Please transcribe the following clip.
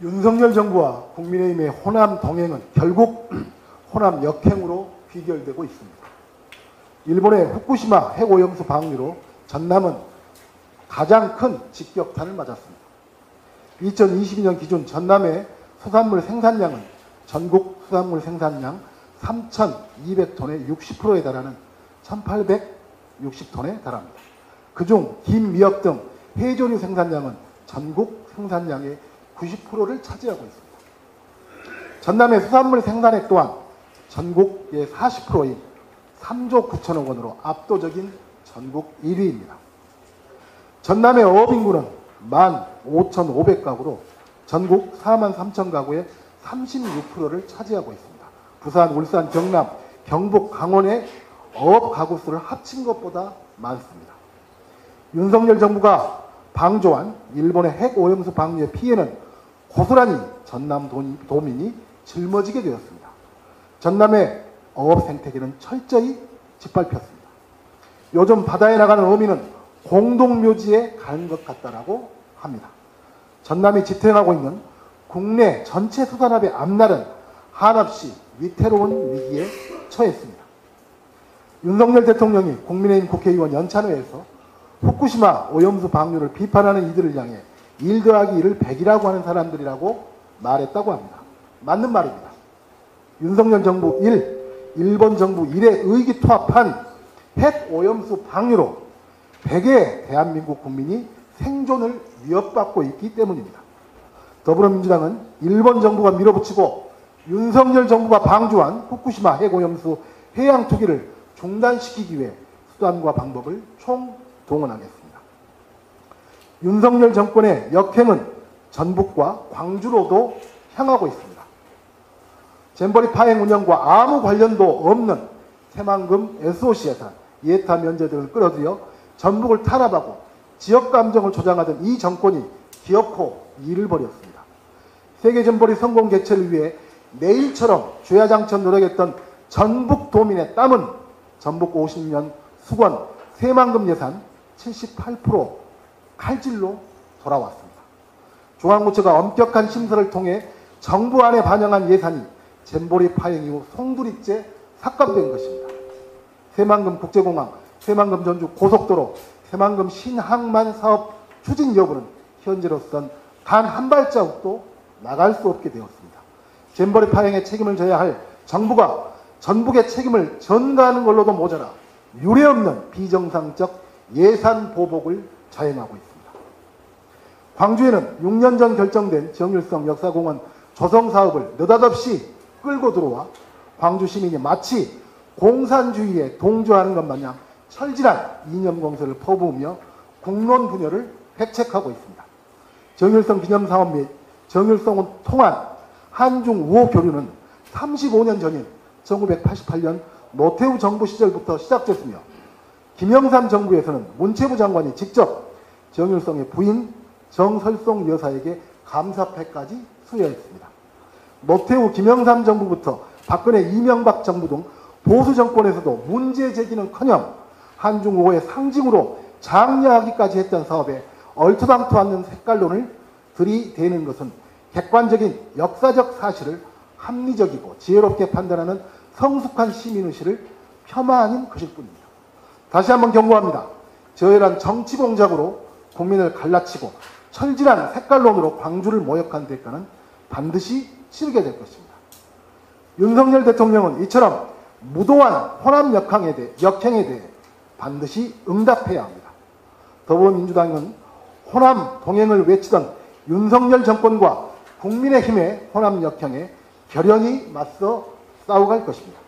윤석열 정부와 국민의힘의 호남 동행은 결국 호남 역행으로 귀결되고 있습니다. 일본의 후쿠시마 핵오염수 방류로 전남은 가장 큰 직격탄을 맞았습니다. 2022년 기준 전남의 수산물 생산량은 전국 수산물 생산량 3,200톤의 60%에 달하는 1,860톤에 달합니다. 그중 김, 미역 등 해조류 생산량은 전국 생산량의 90%를 차지하고 있습니다. 전남의 수산물 생산액 또한 전국의 40%인 3조 9천억 원으로 압도적인 전국 1위입니다. 전남의 어업인구는 15,500가구로 전국 43,000가구의 36%를 차지하고 있습니다. 부산, 울산, 경남, 경북, 강원의 어업 가구 수를 합친 것보다 많습니다. 윤석열 정부가 방조한 일본의 핵 오염수 방류의 피해는 고스란히 전남 도민이 짊어지게 되었습니다. 전남의 어업 생태계는 철저히 짓밟혔습니다. 요즘 바다에 나가는 어민은 공동묘지에 가는 것 같다라고 합니다. 전남이 지탱하고 있는 국내 전체 수산업의 앞날은 한없이 위태로운 위기에 처했습니다. 윤석열 대통령이 국민의힘 국회의원 연찬회에서 후쿠시마 오염수 방류를 비판하는 이들을 향해 1 더하기 1을 100이라고 하는 사람들이라고 말했다고 합니다. 맞는 말입니다. 윤석열 정부 1, 일본 정부 1에 의기투합한 핵 오염수 방류로 100의 대한민국 국민이 생존을 위협받고 있기 때문입니다. 더불어민주당은 일본 정부가 밀어붙이고 윤석열 정부가 방조한 후쿠시마 핵오염수 해양 투기를 중단시키기 위해 수단과 방법을 총동원하겠습니다. 윤석열 정권의 역행은 전북과 광주로도 향하고 있습니다. 잼버리 파행 운영과 아무 관련도 없는 새만금 SOC 예산, 예타 면제 등을 끌어들여 전북을 탄압하고 지역 감정을 조장하던 이 정권이 기어코 일을 벌였습니다. 세계 잼버리 성공 개최를 위해 내일처럼 주야장천 노력했던 전북도민의 땀은 전북 50년 수건 새만금 예산 78% 칼질로 돌아왔습니다. 중앙부처가 엄격한 심사를 통해 정부 안에 반영한 예산이 잼버리 파행 이후 송두리째 삭감된 것입니다. 새만금 국제공항, 새만금 전주 고속도로, 새만금 신항만 사업 추진 여부는 현재로선 단 한 발자국도 나갈 수 없게 되었습니다. 잼버리 파행의 책임을 져야 할 정부가 전북의 책임을 전가하는 걸로도 모자라 유례없는 비정상적 예산 보복을 자행하고 있습니다. 광주에는 6년 전 결정된 정일성 역사공원 조성 사업을 느닷없이 끌고 들어와 광주 시민이 마치 공산주의에 동조하는 것 마냥 철질한 이념공세를 퍼부으며 국론 분열을 획책하고 있습니다. 정일성 기념사업 및 정일성을 통한 한중 우호 교류는 35년 전인 1988년 노태우 정부 시절부터 시작됐으며 김영삼 정부에서는 문체부 장관이 직접 정일성의 부인 정설송 여사에게 감사패까지 수여했습니다. 노태우 김영삼 정부부터 박근혜 이명박 정부 등 보수 정권에서도 문제 제기는커녕 한중 우호의 상징으로 장려하기까지 했던 사업에 얼토당토 않는 색깔론을 들이대는 것은 객관적인 역사적 사실을 합리적이고 지혜롭게 판단하는 성숙한 시민의식을 폄하하는 것일 뿐입니다. 다시 한번 경고합니다. 저열한 정치공작으로 국민을 갈라치고 철질한 색깔론으로 광주를 모욕한 대가는 반드시 치르게 될 것입니다. 윤석열 대통령은 이처럼 무도한 호남 역행에 대해 반드시 응답해야 합니다. 더불어민주당은 호남 동행을 외치던 윤석열 정권과 국민의힘의 호남 역행에 결연히 맞서 싸워갈 것입니다.